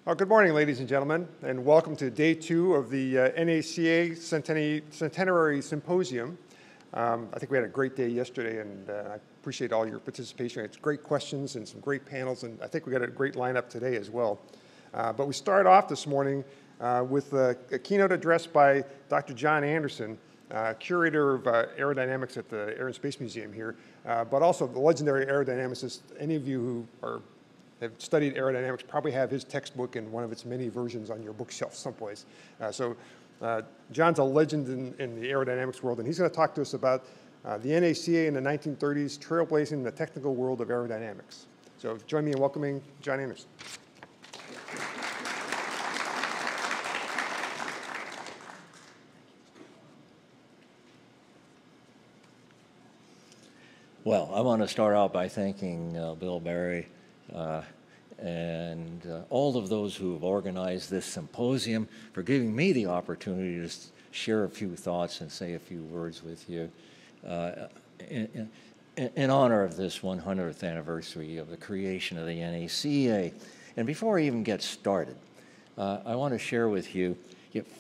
Well, good morning, ladies and gentlemen, and welcome to day 2 of the NACA Centenary Symposium. I think we had a great day yesterday, and I appreciate all your participation. It's great questions and some great panels, and I think we got a great lineup today as well. But we start off this morning with a keynote address by Dr. John Anderson, Curator of Aerodynamics at the Air and Space Museum here, but also the legendary aerodynamicist. Any of you who have studied aerodynamics probably have his textbook in one of its many versions on your bookshelf someplace. John's a legend in the aerodynamics world, and he's going to talk to us about the NACA in the 1930s, trailblazing the technical world of aerodynamics. So join me in welcoming John Anderson. Well, I want to start out by thanking Bill Barry and all of those who have organized this symposium for giving me the opportunity to share a few thoughts and say a few words with you in honor of this 100th anniversary of the creation of the NACA. And before I even get started, I want to share with you,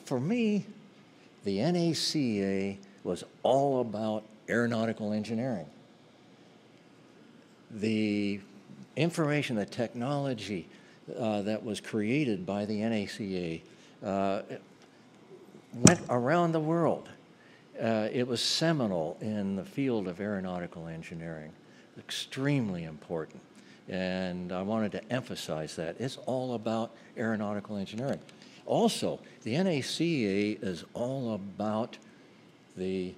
for me, the NACA was all about aeronautical engineering. The information, the technology that was created by the NACA went around the world. It was seminal in the field of aeronautical engineering, extremely important. And I wanted to emphasize that. It's all about aeronautical engineering. Also, the NACA is all about the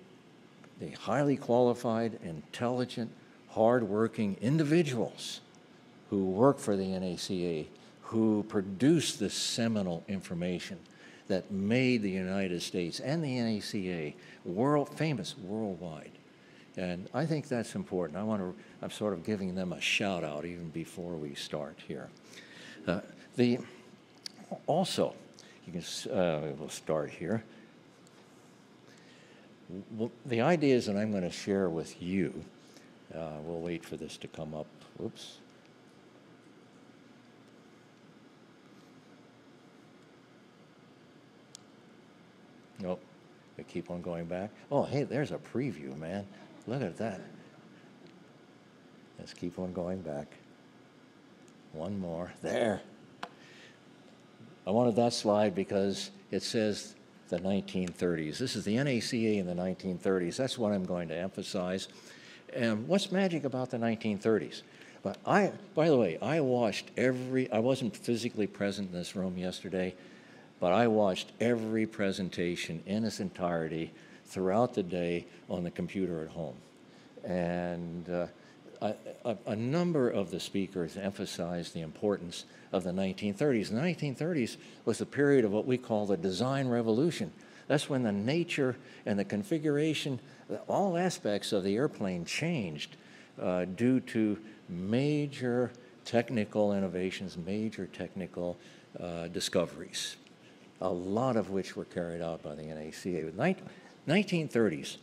highly qualified, intelligent, hard-working individuals who work for the NACA, who produce this seminal information that made the United States and the NACA famous worldwide. And I think that's important. I'm sort of giving them a shout out even before we start here. Also, you can, we'll start here. The ideas that I'm going to share with you, we'll wait for this to come up. Whoops. Nope. We keep on going back. Oh, hey, there's a preview, man. Look at that. Let's keep on going back. One more. There. I wanted that slide because it says the 1930s. This is the NACA in the 1930s. That's what I'm going to emphasize. And what's magic about the 1930s? But by the way, I wasn't physically present in this room yesterday, but I watched every presentation in its entirety throughout the day on the computer at home. And a number of the speakers emphasized the importance of the 1930s. The 1930s was the period of what we call the design revolution. That's when the nature and the configuration, all aspects of the airplane changed due to major technical innovations, major technical discoveries, a lot of which were carried out by the NACA. 1930s,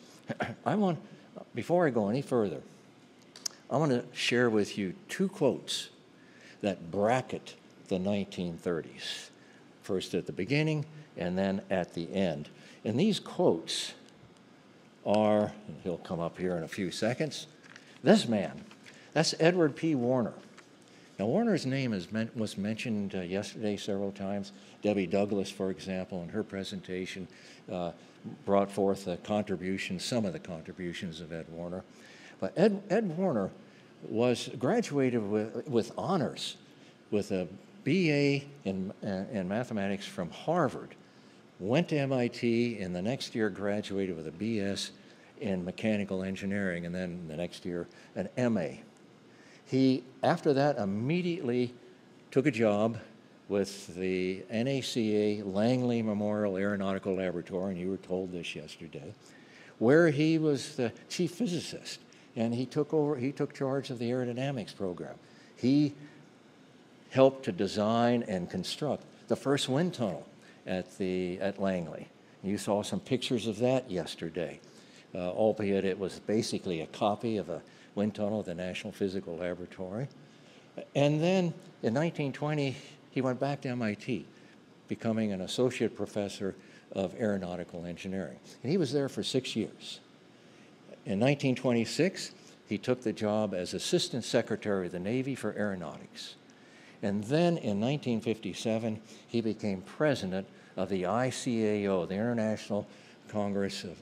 before I go any further, I want to share with you two quotes that bracket the 1930s, first at the beginning and then at the end. And these quotes are, and he'll come up here in a few seconds, this man, that's Edward P. Warner. Now, Warner's name was mentioned yesterday several times. Debbie Douglas, for example, in her presentation, brought forth some of the contributions of Ed Warner. But Ed Warner was graduated with honors with a BA in mathematics from Harvard, went to MIT, and the next year graduated with a BS in mechanical engineering, and then the next year an MA. He, after that, immediately took a job with the NACA Langley Memorial Aeronautical Laboratory, and you were told this yesterday, where he was the chief physicist, and he took charge of the aerodynamics program. He helped to design and construct the first wind tunnel at Langley. You saw some pictures of that yesterday, albeit it was basically a copy of a wind tunnel at the National Physical Laboratory. And then in 1920, he went back to MIT, becoming an associate professor of aeronautical engineering. And he was there for 6 years. In 1926, he took the job as Assistant Secretary of the Navy for Aeronautics. And then in 1957, he became president of the ICAO, the International Congress of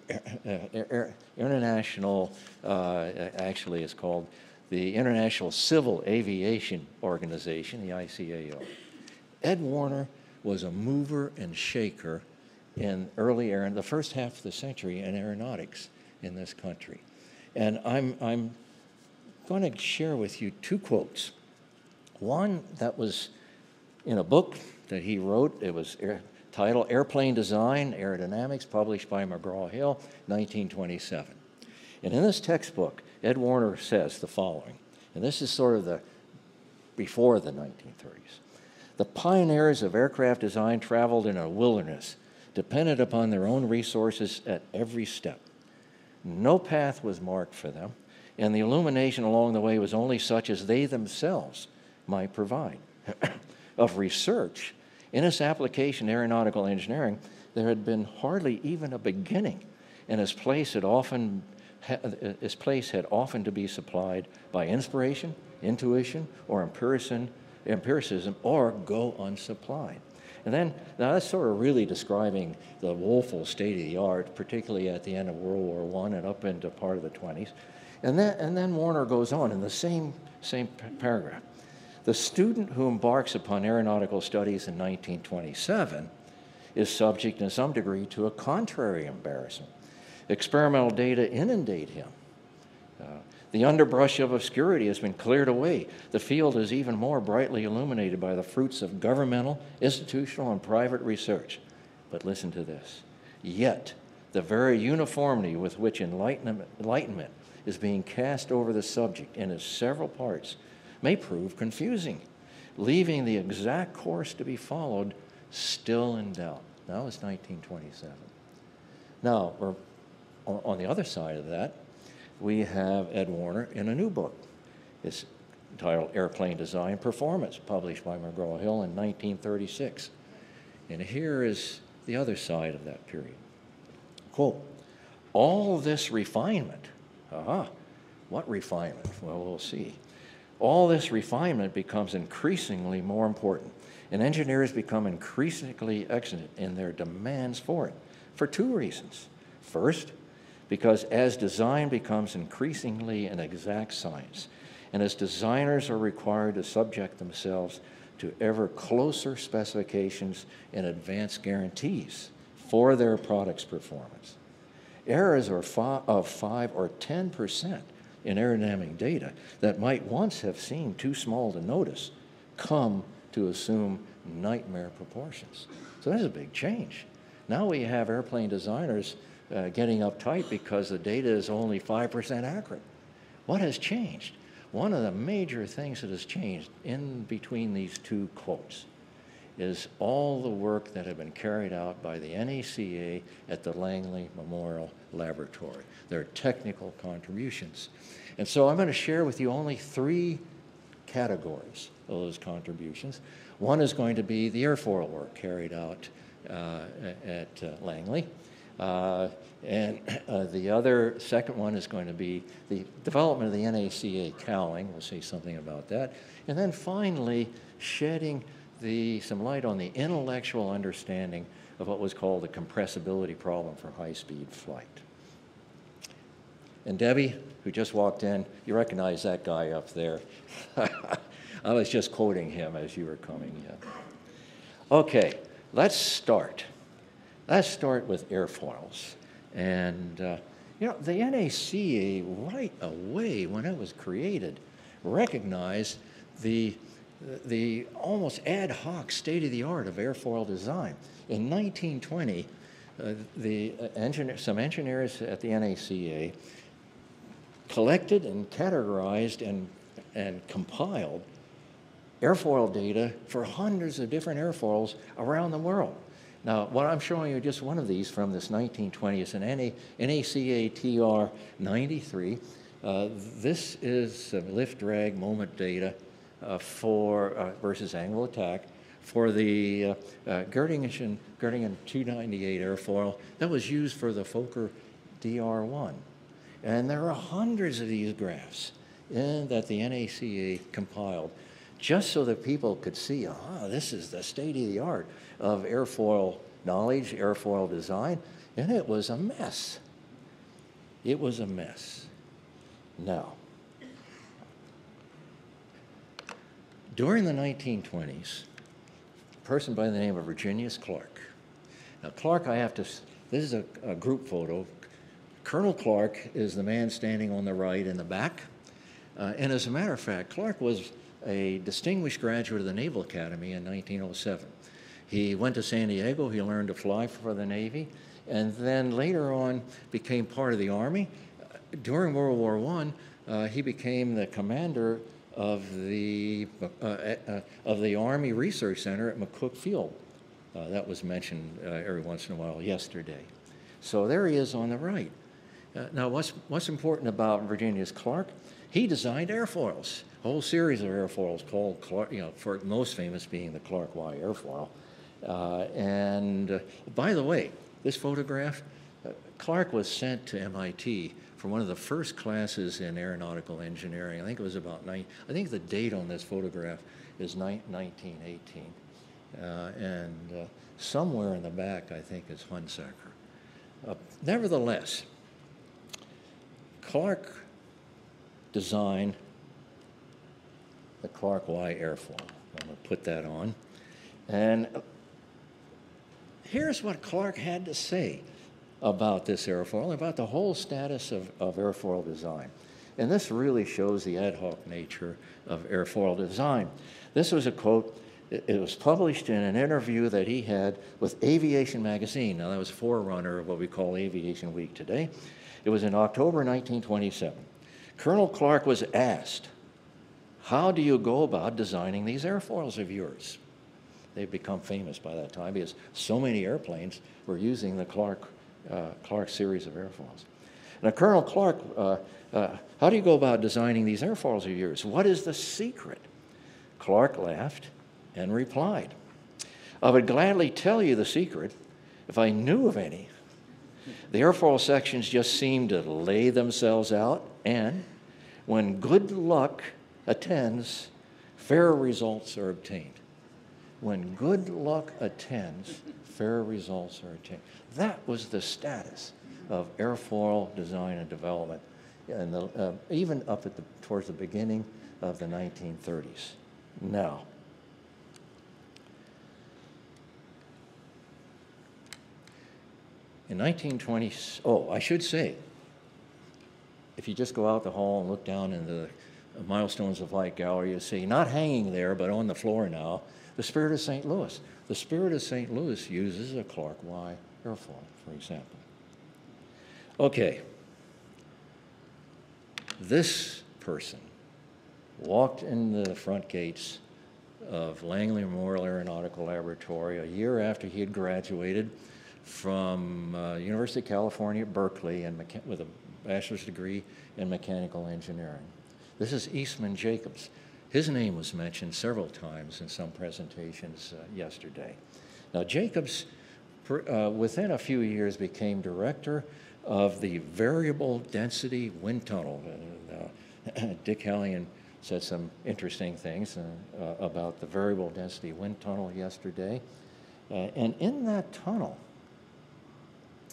International, actually it's called the International Civil Aviation Organization, the ICAO. Ed Warner was a mover and shaker in the first half of the century in aeronautics in this country. And I'm going to share with you two quotes. One that was in a book that he wrote. It was titled Airplane Design, Aerodynamics, published by McGraw-Hill, 1927. And in this textbook, Ed Warner says the following, and this is sort of before the 1930s. The pioneers of aircraft design traveled in a wilderness, dependent upon their own resources at every step. No path was marked for them, and the illumination along the way was only such as they themselves might provide. Of research, in its application to aeronautical engineering, there had been hardly even a beginning, and its place had often to be supplied by inspiration, intuition, or empiricism, or go unsupplied. And then, now that's sort of really describing the woeful state of the art, particularly at the end of World War I and up into part of the 20s. And then Warner goes on in the same paragraph. The student who embarks upon aeronautical studies in 1927 is subject in some degree to a contrary embarrassment. Experimental data inundate him. The underbrush of obscurity has been cleared away. The field is even more brightly illuminated by the fruits of governmental, institutional, and private research. But listen to this. Yet, the very uniformity with which enlightenment is being cast over the subject in its several parts may prove confusing, leaving the exact course to be followed still in doubt. That was 1927. Now, on the other side of that, we have Ed Warner in a new book. It's entitled Airplane Design Performance, published by McGraw-Hill in 1936. And here is the other side of that period. Quote, all this refinement, what refinement? Well, we'll see. All this refinement becomes increasingly more important, and engineers become increasingly excellent in their demands for it, for two reasons. First, because as design becomes increasingly an exact science, and as designers are required to subject themselves to ever closer specifications and advanced guarantees for their product's performance. Errors of 5 or 10% in aerodynamic data that might once have seemed too small to notice come to assume nightmare proportions. So that's a big change. Now we have airplane designers getting uptight because the data is only 5% accurate. What has changed? One of the major things that has changed in between these two quotes is all the work that had been carried out by the NACA at the Langley Memorial Laboratory, their technical contributions. And so I'm going to share with you only 3 categories of those contributions. One is going to be the airfoil work carried out at Langley. And the second one is going to be the development of the NACA cowling. We'll say something about that. And then finally, shedding some light on the intellectual understanding of what was called the compressibility problem for high-speed flight. And Debbie, who just walked in, you recognize that guy up there. I was just quoting him as you were coming in. Okay, let's start. Let's start with airfoils. And, you know, the NACA right away when it was created recognized the almost ad hoc state-of-the-art of airfoil design. In 1920, some engineers at the NACA collected and categorized and compiled airfoil data for hundreds of different airfoils around the world. Now, what I'm showing you just one of these from this 1920 is an NACA TR93. This is lift drag moment data versus angle attack for the Göttingen 298 airfoil that was used for the Fokker DR-1. And there are hundreds of these graphs that the NACA compiled just so that people could see, this is the state of the art of airfoil knowledge, airfoil design, and it was a mess. It was a mess. Now, during the 1920s, a person by the name of Virginius Clark. Now, Clark, this is a group photo. Colonel Clark is the man standing on the right in the back. And as a matter of fact, Clark was a distinguished graduate of the Naval Academy in 1907. He went to San Diego, he learned to fly for the Navy, and then later on became part of the Army. During World War I, he became the commander of the Army Research Center at McCook Field. That was mentioned every once in a while yesterday. So there he is on the right. Now, what's important about Virginius Clark? He designed airfoils, a whole series of airfoils called Clark, for most famous being the Clark Y airfoil. And by the way, this photograph, Clark was sent to MIT for one of the first classes in aeronautical engineering. I think it was I think the date on this photograph is 1918. And somewhere in the back, I think, is Hunsaker. Nevertheless, Clark designed the Clark Y airfoil. I'm going to put that on. And here's what Clark had to say about this airfoil, about the whole status of airfoil design. And this really shows the ad hoc nature of airfoil design. This was a quote. It was published in an interview that he had with Aviation Magazine. Now, that was a forerunner of what we call Aviation Week today. It was in October 1927. Colonel Clark was asked, how do you go about designing these airfoils of yours? They've become famous by that time because so many airplanes were using the Clark series of airfoils. Now, Colonel Clark, how do you go about designing these airfoils of yours? What is the secret? Clark laughed and replied, I would gladly tell you the secret if I knew of any. The airfoil sections just seem to lay themselves out, and when good luck attends, fair results are obtained. When good luck attends, fair results are obtained. That was the status of airfoil design and development, and even up towards the beginning of the 1930s. Now, in 1920, I should say, if you just go out the hall and look down in the Milestones of Light gallery, you see, not hanging there, but on the floor now, the Spirit of St. Louis. The Spirit of St. Louis uses a Clark Y airfoil, for example. Okay. This person walked in the front gates of Langley Memorial Aeronautical Laboratory a year after he had graduated from University of California at Berkeley with a bachelor's degree in mechanical engineering. This is Eastman Jacobs. His name was mentioned several times in some presentations yesterday. Now, Jacobs, within a few years, became director of the variable density wind tunnel. Dick Hallion said some interesting things about the variable density wind tunnel yesterday. And in that tunnel,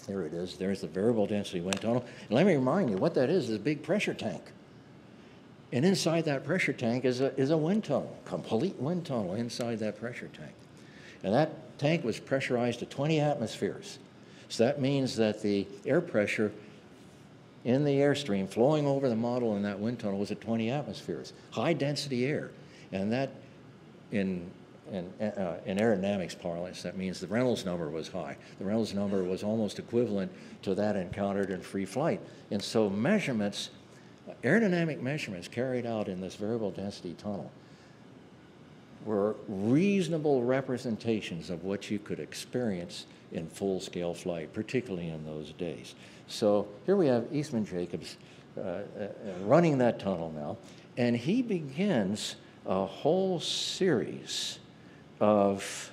there it is, there's the variable density wind tunnel. And let me remind you, what that is a big pressure tank. And inside that pressure tank is a wind tunnel, complete wind tunnel inside that pressure tank. And that tank was pressurized to 20 atmospheres. So that means that the air pressure in the airstream flowing over the model in that wind tunnel was at 20 atmospheres, high density air. And that, in aerodynamics parlance, that means the Reynolds number was high. The Reynolds number was almost equivalent to that encountered in free flight. And so measurements, aerodynamic measurements carried out in this variable density tunnel were reasonable representations of what you could experience in full-scale flight, particularly in those days. So here we have Eastman Jacobs running that tunnel now, and he begins a whole series of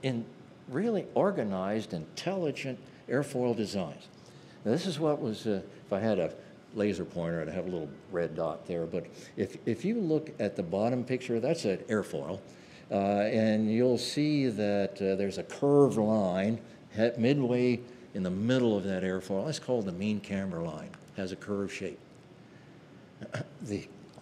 in really organized, intelligent airfoil designs. Now, this is what was, if I had a laser pointer, I'd have a little red dot there, but if you look at the bottom picture, that's an airfoil, and you'll see that there's a curved line midway in the middle of that airfoil. That's called the mean camber line. It has a curved shape.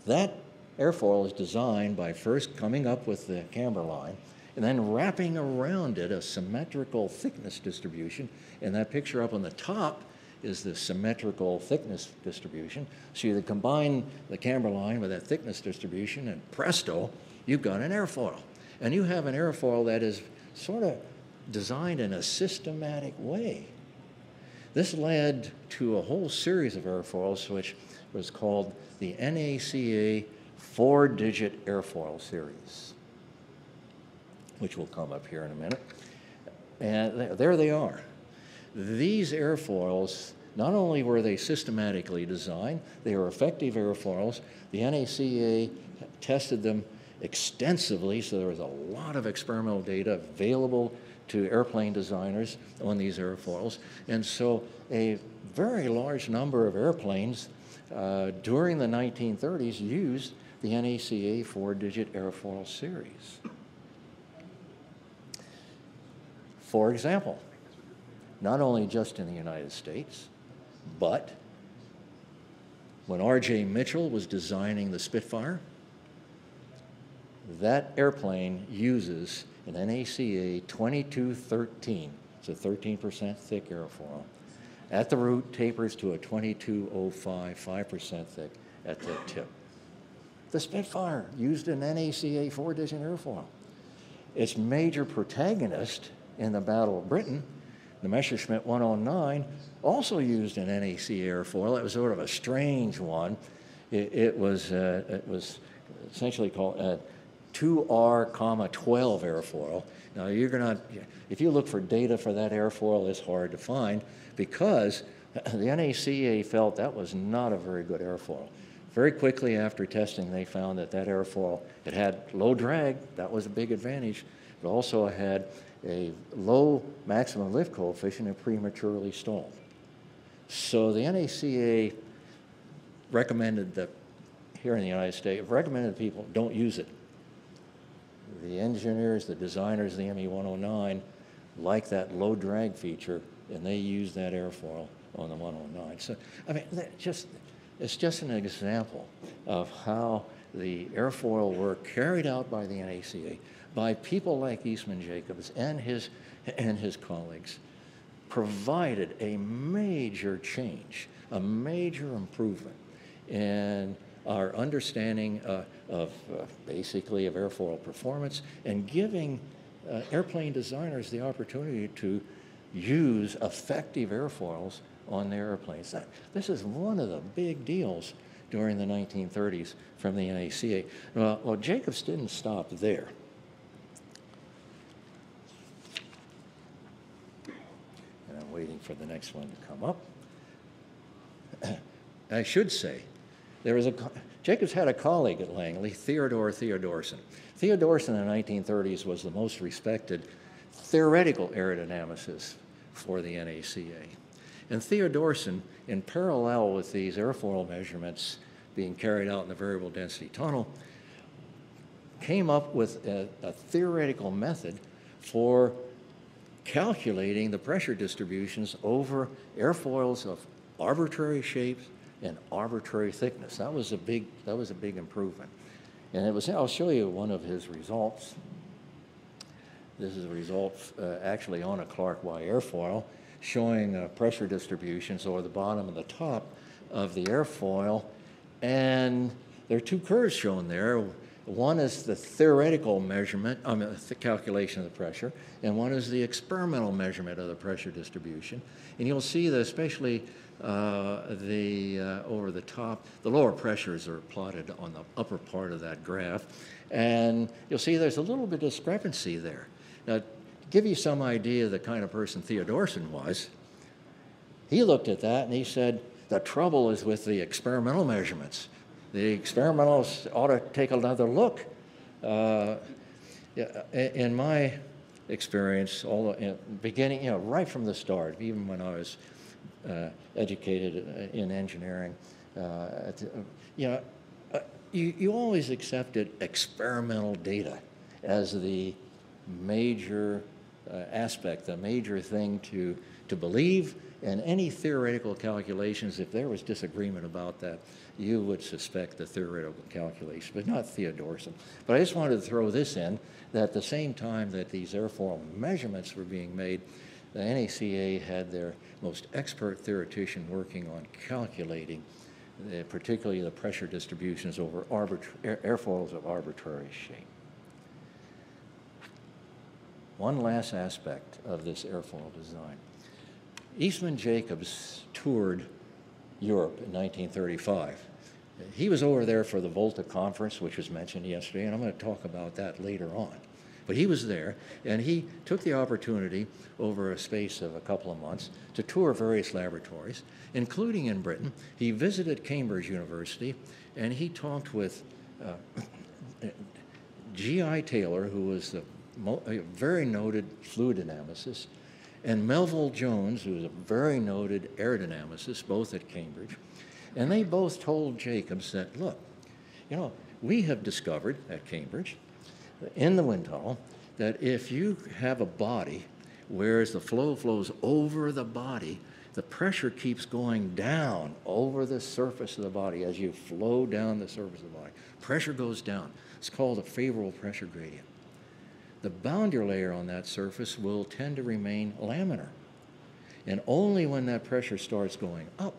That airfoil is designed by first coming up with the camber line and then wrapping around it a symmetrical thickness distribution. And that picture up on the top is the symmetrical thickness distribution. So you combine the camber line with that thickness distribution, and presto, you've got an airfoil. And you have an airfoil that is sort of designed in a systematic way. This led to a whole series of airfoils, which was called the NACA 4-digit airfoil series, which will come up here in a minute. And there they are. These airfoils, not only were they systematically designed, they were effective airfoils. The NACA tested them extensively, so there was a lot of experimental data available to airplane designers on these airfoils. And so a very large number of airplanes during the 1930s used the NACA 4-digit airfoil series. For example, not only just in the United States, but when R.J. Mitchell was designing the Spitfire, that airplane uses an NACA 2213. It's a 13% thick airfoil. At the root, tapers to a 2205, 5% thick at the tip. The Spitfire used an NACA 4-digit airfoil. Its major protagonist in the Battle of Britain, the Messerschmitt 109, also used an NACA airfoil. It was sort of a strange one. It was essentially called a 2R, 12 airfoil. Now you're gonna, if you look for data for that airfoil, it's hard to find because the NACA felt that was not a very good airfoil. Very quickly after testing, they found that that airfoil, it had low drag, that was a big advantage. It also had a low maximum lift coefficient and prematurely stalled. So the NACA recommended that, here in the United States, recommended people don't use it. The engineers, the designers of the ME-109 like that low drag feature, and they use that airfoil on the 109. So, I mean, it's just an example of how the airfoil work carried out by the NACA, by people like Eastman Jacobs and his colleagues, provided a major change, a major improvement in our understanding basically of airfoil performance, and giving airplane designers the opportunity to use effective airfoils on their airplanes. This is one of the big deals during the 1930s from the NACA. Well, Jacobs didn't stop there. And I'm waiting for the next one to come up. I should say, Jacobs had a colleague at Langley, Theodore Theodorsen. Theodorsen in the 1930s was the most respected theoretical aerodynamicist for the NACA. And Theodorsen, in parallel with these airfoil measurements being carried out in the variable density tunnel, came up with a theoretical method for calculating the pressure distributions over airfoils of arbitrary shapes and arbitrary thickness. That was a big improvement. And I'll show you one of his results. This is a result actually on a Clark Y airfoil, showing pressure distributions over the bottom and the top of the airfoil. And there are two curves shown there. One is the theoretical measurement, the calculation of the pressure, and one is the experimental measurement of the pressure distribution. And you'll see that especially over the top, the lower pressures are plotted on the upper part of that graph. And you'll see there's a little bit of discrepancy there. Now, to give you some idea of the kind of person Theodorsen was, he looked at that and he said, the trouble is with the experimental measurements. The experimentalists ought to take another look. Yeah, in my experience, all beginning, right from the start, even when I was educated in engineering, you always accepted experimental data as the major aspect, the major thing to believe, and any theoretical calculations, if there was disagreement about that, you would suspect the theoretical calculation, but not Theodorsen. But I just wanted to throw this in, that at the same time that these airfoil measurements were being made, the NACA had their most expert theoretician working on calculating particularly the pressure distributions over airfoils of arbitrary shape. One last aspect of this airfoil design. Eastman Jacobs toured Europe in 1935. He was over there for the Volta conference, which was mentioned yesterday, and I'm going to talk about that later on. But he was there, and he took the opportunity over a space of a couple of months to tour various laboratories, including in Britain. He visited Cambridge University, and he talked with G.I. Taylor, who was a very noted fluid dynamicist, and Melville Jones, who was a very noted aerodynamicist, both at Cambridge. And they both told Jacobs that, look, we have discovered at Cambridge, in the wind tunnel, that if you have a body, whereas the flow flows over the body, the pressure keeps going down over the surface of the body as you flow down the surface of the body. Pressure goes down. It's called a favorable pressure gradient. The boundary layer on that surface will tend to remain laminar. And only when that pressure starts going up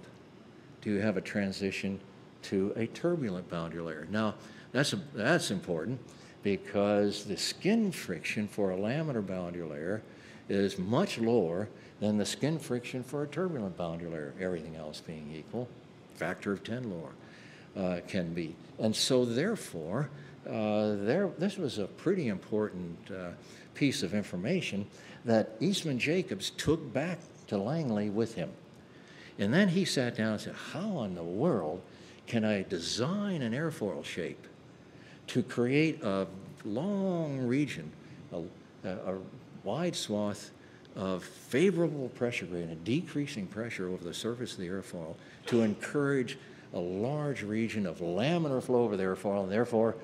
do you have a transition to a turbulent boundary layer. Now, that's important because the skin friction for a laminar boundary layer is much lower than the skin friction for a turbulent boundary layer, everything else being equal, factor of 10 lower can be. And so therefore, this was a pretty important piece of information that Eastman Jacobs took back to Langley with him. And then he sat down and said, how in the world can I design an airfoil shape to create a long region, a wide swath of favorable pressure gradient, decreasing pressure over the surface of the airfoil to encourage a large region of laminar flow over the airfoil and therefore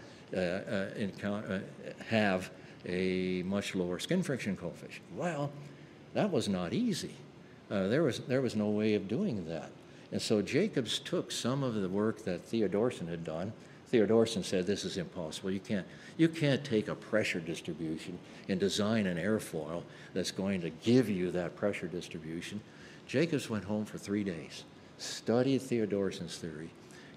have a much lower skin friction coefficient. Well, that was not easy. There was no way of doing that. And so Jacobs took some of the work that Theodorsen had done. Theodorsen said this is impossible. You can't take a pressure distribution and design an airfoil that's going to give you that pressure distribution. Jacobs went home for 3 days, studied Theodorsen's theory,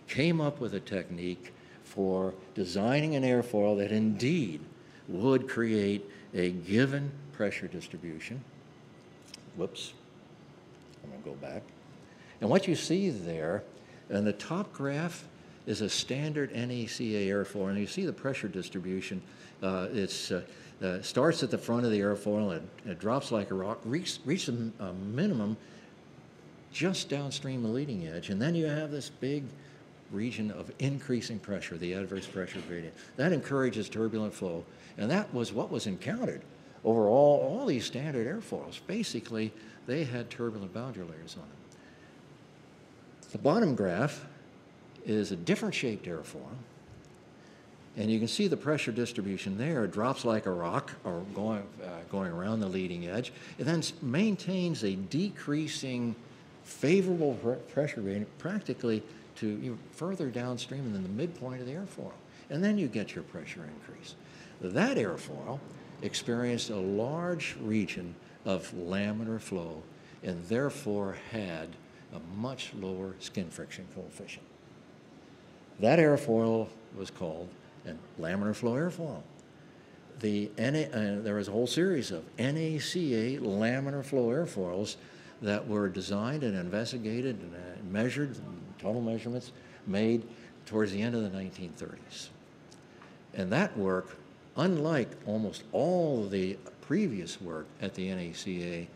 came up with a technique for designing an airfoil that indeed would create a given pressure distribution. Whoops, I'm going to go back. And what you see there in the top graph is a standard NACA airfoil, and you see the pressure distribution. It starts at the front of the airfoil and it drops like a rock, reaches a minimum just downstream the leading edge, and then you have this big region of increasing pressure, the adverse pressure gradient. That encourages turbulent flow, and that was what was encountered over all these standard airfoils. Basically, they had turbulent boundary layers on them. The bottom graph is a different shaped airfoil, and you can see the pressure distribution there. It drops like a rock or going around the leading edge. It then maintains a decreasing favorable pressure gradient practically to further downstream than the midpoint of the airfoil. And then you get your pressure increase. That airfoil experienced a large region of laminar flow and therefore had a much lower skin friction coefficient. That airfoil was called a laminar flow airfoil. There was a whole series of NACA laminar flow airfoils that were designed and investigated and measured, total measurements made towards the end of the 1930s. And that work, unlike almost all of the previous work at the NACA,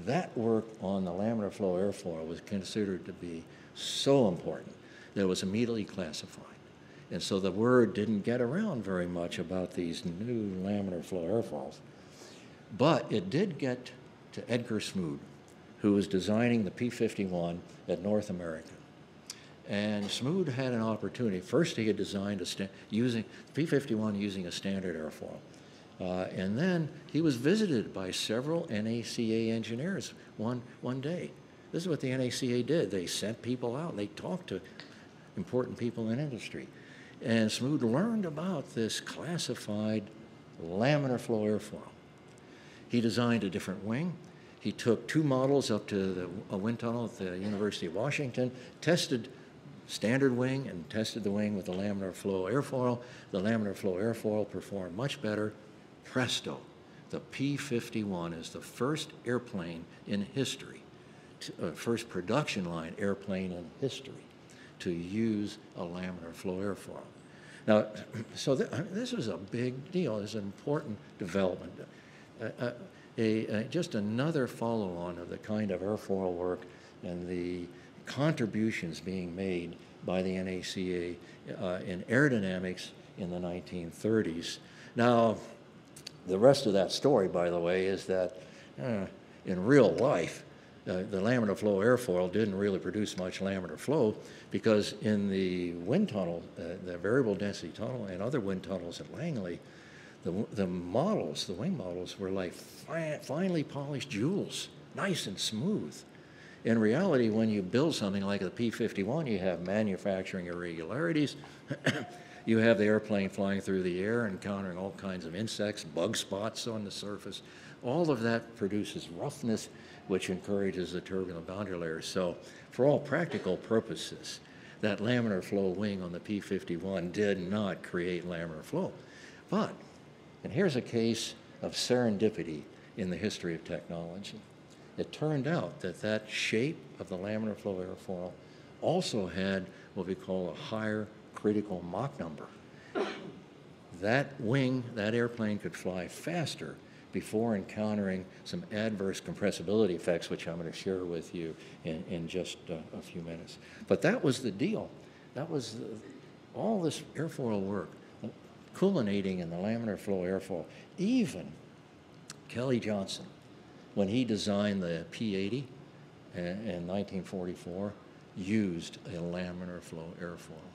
that work on the laminar flow airfoil was considered to be so important that it was immediately classified. And so the word didn't get around very much about these new laminar flow airfoils. But it did get to Edgar Smoot, who was designing the P-51 at North America. And Smoot had an opportunity. First, he had designed using P-51 using a standard airfoil. And then he was visited by several NACA engineers one day. This is what the NACA did. They sent people out. They talked to important people in industry. And Smoot learned about this classified laminar flow airfoil. He designed a different wing. He took 2 models up to a wind tunnel at the University of Washington, tested standard wing and tested the wing with the laminar flow airfoil. The laminar flow airfoil performed much better. Presto, the P-51 is the first airplane in history, first production line airplane in history to use a laminar flow airfoil. Now, so this was a big deal. It's an important development. Just another follow-on of the kind of airfoil work and the contributions being made by the NACA in aerodynamics in the 1930s. Now, the rest of that story, by the way, is that in real life, the laminar flow airfoil didn't really produce much laminar flow because in the wind tunnel, the variable density tunnel and other wind tunnels at Langley, the wing models were like finely polished jewels, nice and smooth. In reality, when you build something like the P-51, you have manufacturing irregularities. You have the airplane flying through the air, encountering all kinds of insects, bug spots on the surface. All of that produces roughness, which encourages the turbulent boundary layers. So for all practical purposes, that laminar flow wing on the P-51 did not create laminar flow. But, and here's a case of serendipity in the history of technology. It turned out that that shape of the laminar flow airfoil also had what we call a higher critical Mach number. That wing, that airplane could fly faster before encountering some adverse compressibility effects, which I'm going to share with you in just a few minutes. But that was the deal. That was all this airfoil work culminating in the laminar flow airfoil. Even Kelly Johnson, when he designed the P-80 in 1944, used a laminar flow airfoil.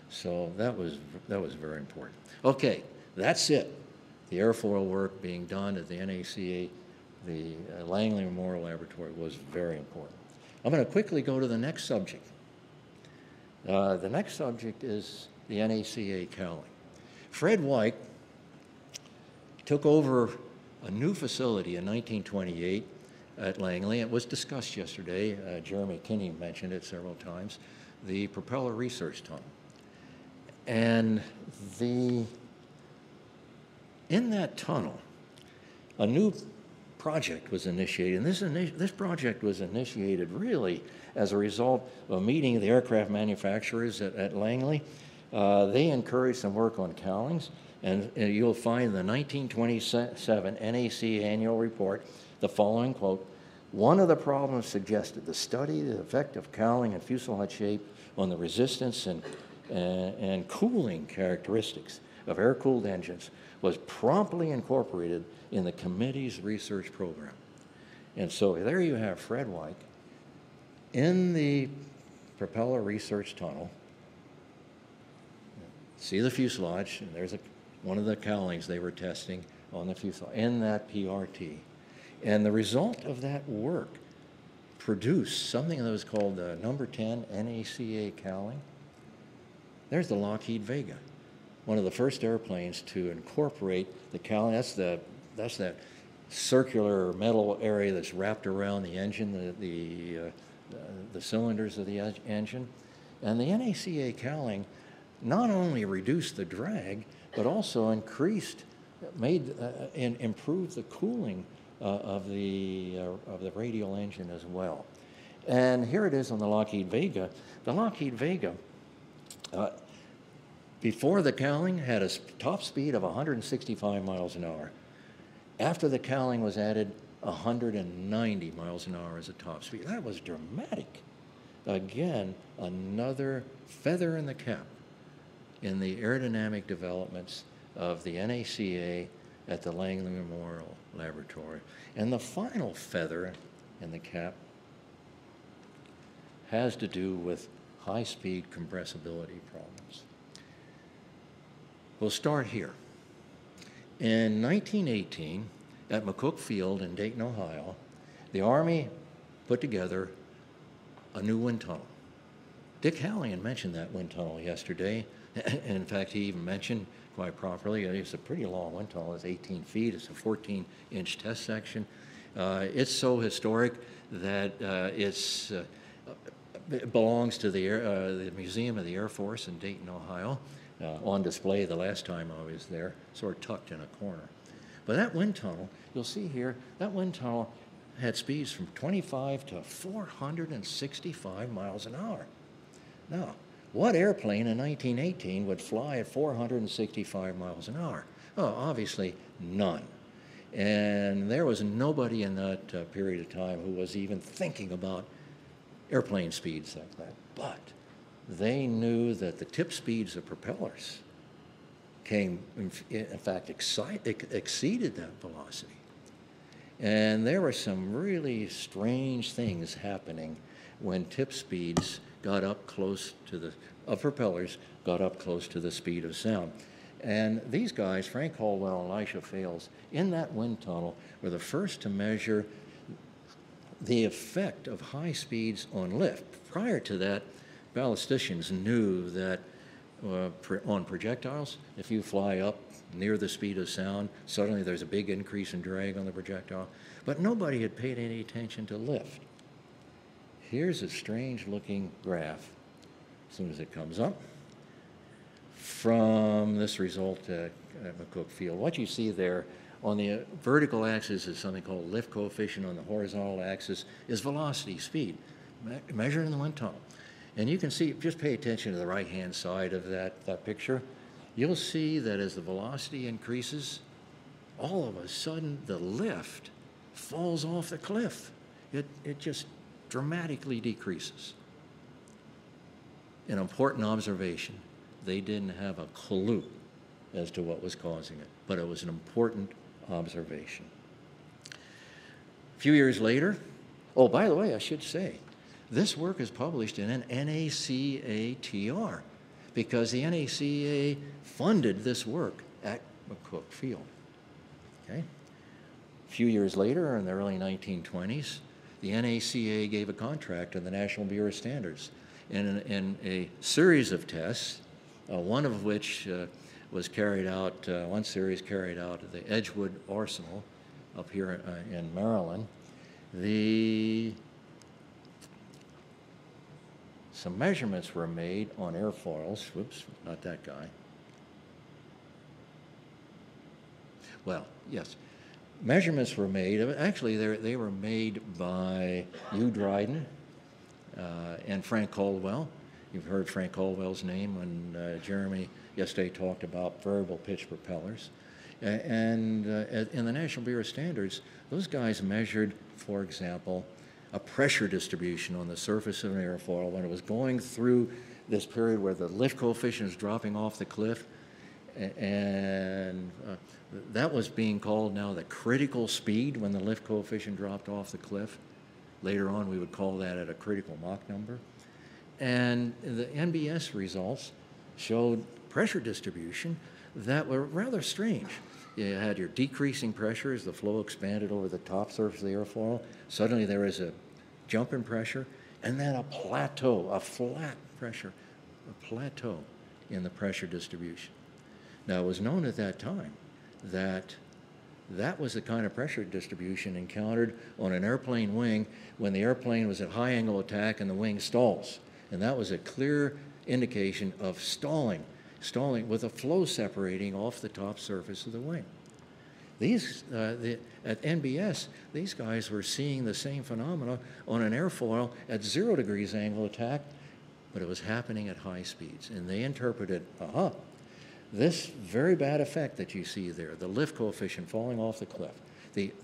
So that was very important. Okay, that's it. The airfoil work being done at the NACA, the Langley Memorial Laboratory, was very important. I'm going to quickly go to the next subject. The next subject is the NACA cowling. Fred Weick took over a new facility in 1928 at Langley. It was discussed yesterday. Jeremy Kinney mentioned it several times, the propeller research tunnel. And in that tunnel, a new project was initiated. And this project was initiated really as a result of a meeting of the aircraft manufacturers at Langley. They encouraged some work on cowlings. And you'll find in the 1927 NACA annual report the following quote: "One of the problems suggested, the study of the effect of cowling and fuselage shape on the resistance and cooling characteristics of air-cooled engines was promptly incorporated in the committee's research program." And so there you have Fred Weick in the propeller research tunnel. See the fuselage, and there's one of the cowlings they were testing on the fuselage in that PRT. And the result of that work produced something that was called the number 10 NACA cowling. There's the Lockheed Vega, one of the first airplanes to incorporate the cowling. That's that circular metal area that's wrapped around the engine, the cylinders of the engine. And the NACA cowling not only reduced the drag, but also improved the cooling of the radial engine as well. And here it is on the Lockheed Vega. The Lockheed Vega, before the cowling, had a top speed of 165 miles an hour. After the cowling was added, 190 miles an hour as a top speed. That was dramatic. Again, another feather in the cap in the aerodynamic developments of the NACA at the Langley Memorial Laboratory. And the final feather in the cap has to do with high-speed compressibility problems. We'll start here. In 1918, at McCook Field in Dayton, Ohio, the Army put together a new wind tunnel. Dick Hallion mentioned that wind tunnel yesterday. And in fact, he even mentioned, quite properly, it's a pretty long wind tunnel. It's 18 feet. It's a 14-inch test section. It's so historic that it belongs to the Museum of the Air Force in Dayton, Ohio, on display the last time I was there, sort of tucked in a corner. But that wind tunnel, you'll see here, that wind tunnel had speeds from 25 to 465 miles an hour. Now, what airplane in 1918 would fly at 465 miles an hour? Oh, obviously none. And there was nobody in that period of time who was even thinking about airplane speeds like that. But they knew that the tip speeds of propellers came, in fact, exceeded that velocity. And there were some really strange things happening when tip speeds got up close to the, of propellers, got up close to the speed of sound. And these guys, Frank Caldwell and Elisha Fales, in that wind tunnel were the first to measure the effect of high speeds on lift. Prior to that, ballisticians knew that on projectiles, if you fly up near the speed of sound, suddenly there's a big increase in drag on the projectile. But nobody had paid any attention to lift. Here's a strange-looking graph, as soon as it comes up, from this result at McCook Field. What you see there on the vertical axis is something called lift coefficient. On the horizontal axis is velocity, speed, measured in the wind tunnel. And you can see, just pay attention to the right-hand side of that picture. You'll see that as the velocity increases, all of a sudden the lift falls off the cliff. It just dramatically decreases. An important observation. They didn't have a clue as to what was causing it, but it was an important observation. A few years later, oh, by the way, I should say, this work is published in an NACA TR because the NACA funded this work at McCook Field. Okay? A few years later, in the early 1920s, the NACA gave a contract to the National Bureau of Standards in a series of tests, one of which was carried out, one series carried out at the Edgewood Arsenal up here in Maryland. Some measurements were made on airfoils. Whoops, not that guy. Well, yes. Measurements were made. Actually, they were made by Hugh Dryden and Frank Caldwell. You've heard Frank Caldwell's name when Jeremy yesterday talked about variable pitch propellers. And in the National Bureau of Standards, those guys measured, for example, a pressure distribution on the surface of an airfoil when it was going through this period where the lift coefficient is dropping off the cliff. And that was being called now the critical speed when the lift coefficient dropped off the cliff. Later on, we would call that at a critical Mach number. And the NBS results showed pressure distribution that were rather strange. You had your decreasing pressure as the flow expanded over the top surface of the airfoil. Suddenly there was a jump in pressure, and then a plateau, a flat pressure, a plateau in the pressure distribution. Now, it was known at that time that that was the kind of pressure distribution encountered on an airplane wing when the airplane was at high angle attack and the wing stalls. And that was a clear indication of stalling with a flow separating off the top surface of the wing. At NBS, these guys were seeing the same phenomena on an airfoil at 0 degrees angle attack, but it was happening at high speeds. And they interpreted, this very bad effect that you see there, the lift coefficient falling off the cliff, it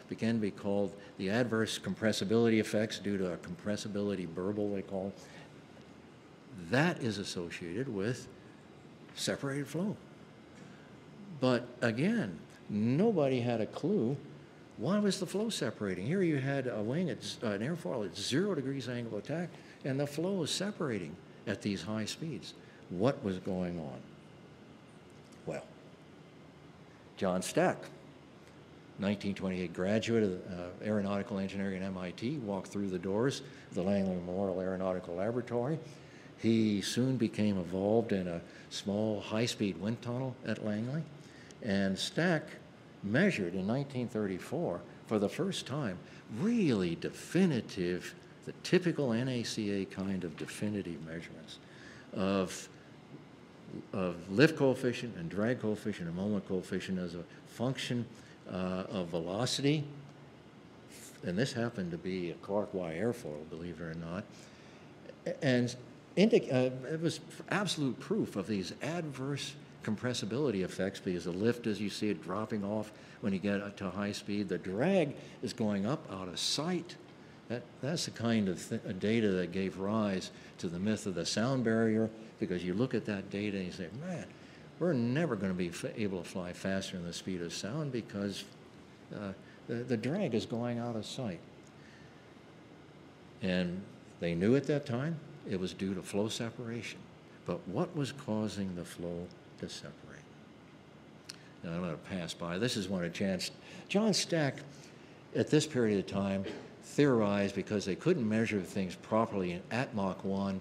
began to be called the adverse compressibility effects due to a compressibility burble, they call it. That is associated with separated flow. But again, nobody had a clue why was the flow separating. Here you had a wing, an airfoil at 0 degrees angle of attack, and the flow is separating at these high speeds. What was going on? Well, John Stack, 1928 graduate of aeronautical engineering at MIT, walked through the doors of the Langley Memorial Aeronautical Laboratory. He soon became involved in a small high-speed wind tunnel at Langley, and Stack measured in 1934 for the first time really definitive, the typical NACA kind of definitive measurements of lift coefficient and drag coefficient and moment coefficient as a function of velocity. And this happened to be a Clark Y airfoil, believe it or not. And it was absolute proof of these adverse compressibility effects, because the lift, as you see it dropping off when you get to high speed, the drag is going up out of sight. That's the kind of data that gave rise to the myth of the sound barrier, because you look at that data and you say, man, we're never going to be able to fly faster than the speed of sound because the drag is going out of sight. And they knew at that time it was due to flow separation. But what was causing the flow to separate? Now I'm going to pass by. This is one of John Stack, at this period of time, theorized, because they couldn't measure things properly at Mach 1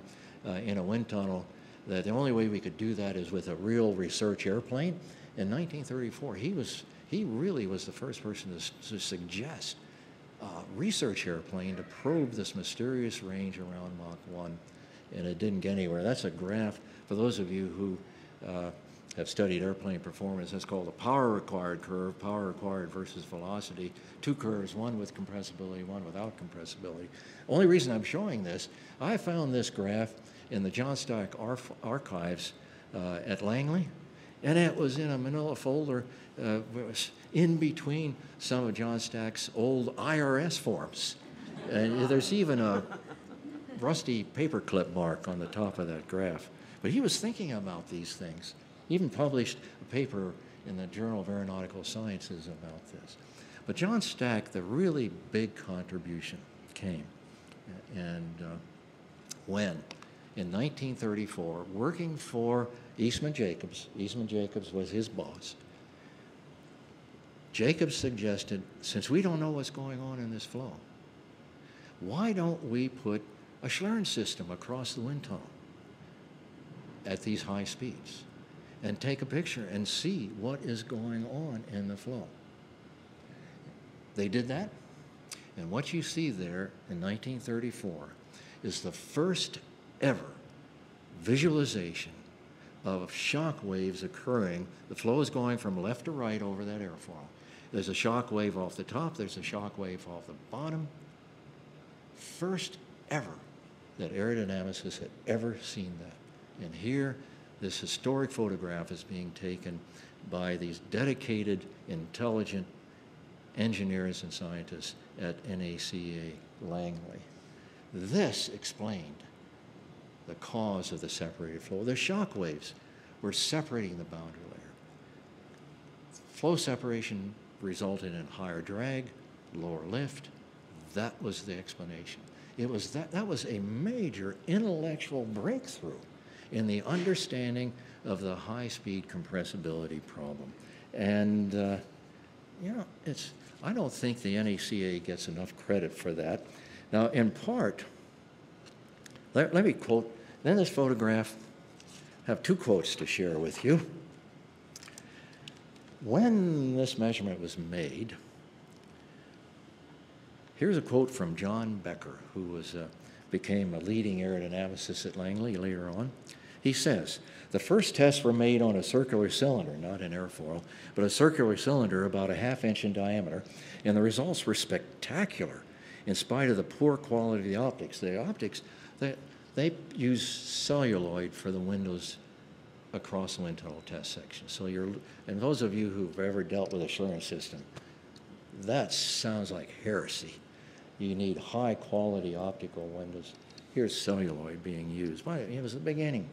in a wind tunnel, that the only way we could do that is with a real research airplane. In 1934, he really was the first person to suggest a research airplane to probe this mysterious range around Mach 1, and it didn't get anywhere. That's a graph, for those of you who have studied airplane performance, that's called the power required curve, power required versus velocity. Two curves, one with compressibility, one without compressibility. Only reason I'm showing this, I found this graph in the John Stack archives at Langley, and it was in a manila folder. It was in between some of John Stack's old IRS forms. And there's even a rusty paperclip mark on the top of that graph. But he was thinking about these things. He even published a paper in the Journal of Aeronautical Sciences about this. But John Stack, the really big contribution came. And when, in 1934, working for Eastman Jacobs was his boss, Jacobs suggested, since we don't know what's going on in this flow, why don't we put a Schlern system across the wind tunnel at these high speeds and take a picture and see what is going on in the flow? They did that, and what you see there in 1934 is the first ever visualization of shock waves occurring. The flow is going from left to right over that airfoil. There's a shock wave off the top, there's a shock wave off the bottom. First ever that aerodynamicists had ever seen that. And here, this historic photograph is being taken by these dedicated, intelligent engineers and scientists at NACA Langley. This explained the cause of the separated flow. The shock waves were separating the boundary layer. Flow separation resulted in higher drag, lower lift. That was the explanation. That was a major intellectual breakthrough in the understanding of the high-speed compressibility problem. And I don't think the NACA gets enough credit for that. Now, in part, let me quote, then this photograph, I have two quotes to share with you. When this measurement was made, here's a quote from John Becker, who became a leading aerodynamicist at Langley later on. He says, the first tests were made on a circular cylinder, not an airfoil, but a circular cylinder about a ½ inch in diameter, and the results were spectacular in spite of the poor quality of the optics. The optics, they use celluloid for the windows across the wind tunnel test section. So and those of you who've ever dealt with a Schlern system, that sounds like heresy. You need high quality optical windows. Here's celluloid being used. It was the beginning.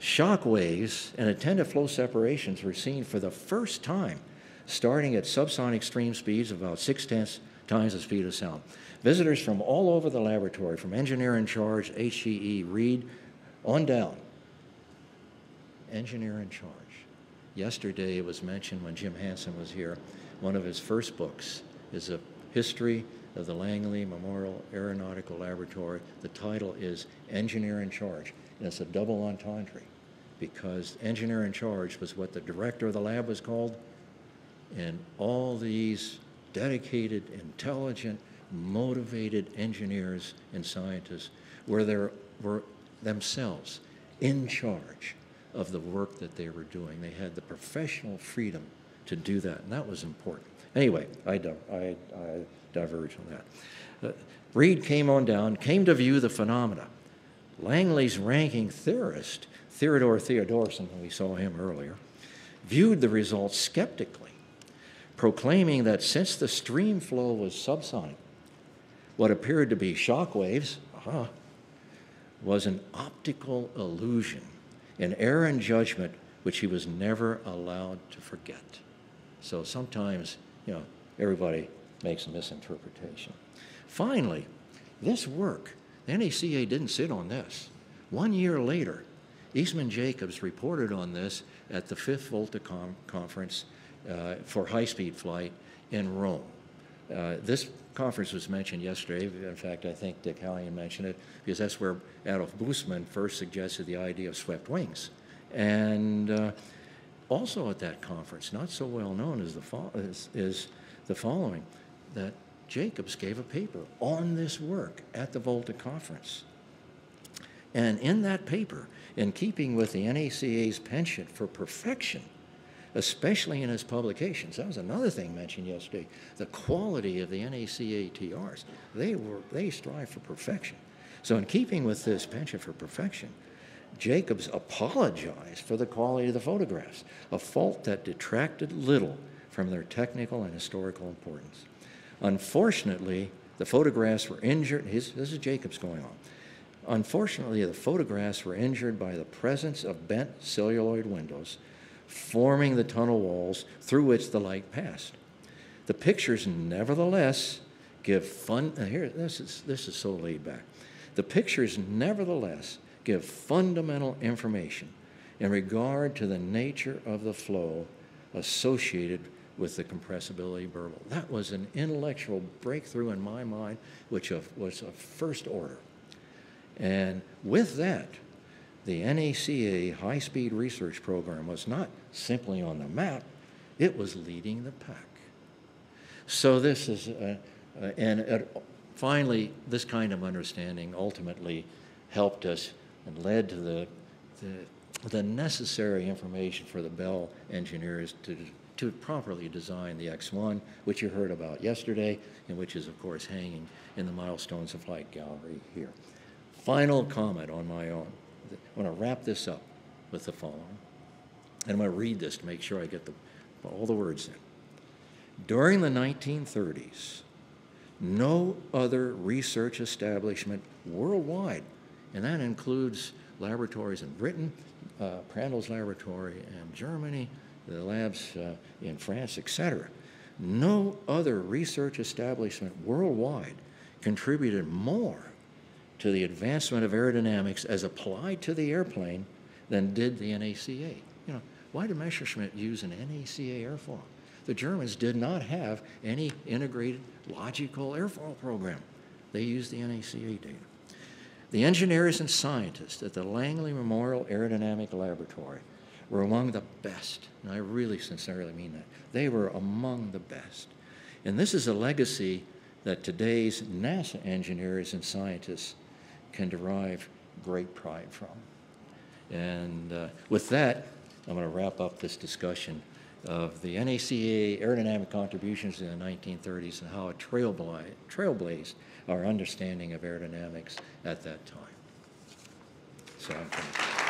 Shock waves and attendant flow separations were seen for the first time, starting at subsonic stream speeds of about 6/10 times the speed of sound. Visitors from all over the laboratory, from engineer in charge, HGE, Reed, on down. Engineer in charge. Yesterday it was mentioned when Jim Hansen was here, one of his first books is a history of the Langley Memorial Aeronautical Laboratory. The title is Engineer in Charge, and it's a double entendre because engineer in charge was what the director of the lab was called, and all these dedicated, intelligent, motivated engineers and scientists were themselves in charge of the work that they were doing. They had the professional freedom to do that, and that was important. Anyway, I diverge on that. Reed came on down, came to view the phenomena. Langley's ranking theorist, Theodore Theodorsen, we saw him earlier, viewed the results skeptically, proclaiming that since the stream flow was subsonic, what appeared to be shock waves was an optical illusion, an error in judgment which he was never allowed to forget. So sometimes, everybody makes a misinterpretation. Finally, this work, the NACA didn't sit on this. 1 year later, Eastman Jacobs reported on this at the 5th Volta Conference for high-speed flight in Rome. This conference was mentioned yesterday. In fact, I think Dick Hallion mentioned it because that's where Adolf Bussmann first suggested the idea of swept wings. And also at that conference, not so well known is the following, that Jacobs gave a paper on this work at the Volta Conference. And in that paper, in keeping with the NACA's penchant for perfection, especially in its publications, that was another thing mentioned yesterday, the quality of the NACA TRs. They strive for perfection. So in keeping with this penchant for perfection, Jacobs apologized for the quality of the photographs, a fault that detracted little from their technical and historical importance. Unfortunately, the photographs were injured. This is Jacobs going on. Unfortunately, the photographs were injured by the presence of bent celluloid windows forming the tunnel walls through which the light passed. The pictures nevertheless give this is so laid back. The pictures nevertheless give fundamental information in regard to the nature of the flow associated with the compressibility burble. That was an intellectual breakthrough in my mind, which was of first order. And with that, the NACA high-speed research program was not simply on the map, it was leading the pack. So this is, finally, this kind of understanding ultimately helped us and led to the necessary information for the Bell engineers to properly design the X-1, which you heard about yesterday, and which is, of course, hanging in the Milestones of Flight gallery here. Final comment on my own. I want to wrap this up with the following. And I'm going to read this to make sure I get all the words in. During the 1930s, no other research establishment worldwide, and that includes laboratories in Britain, Prandtl's laboratory in Germany, the labs in France, etc. No other research establishment worldwide contributed more to the advancement of aerodynamics as applied to the airplane than did the NACA. Why did Messerschmitt use an NACA airfoil? The Germans did not have any integrated logical airfoil program. They used the NACA data. The engineers and scientists at the Langley Memorial Aerodynamic Laboratory were among the best, and I really sincerely mean that. They were among the best. And this is a legacy that today's NASA engineers and scientists can derive great pride from. And with that, I'm going to wrap up this discussion of the NACA aerodynamic contributions in the 1930s and how it trailblazed our understanding of aerodynamics at that time. So I'm finished.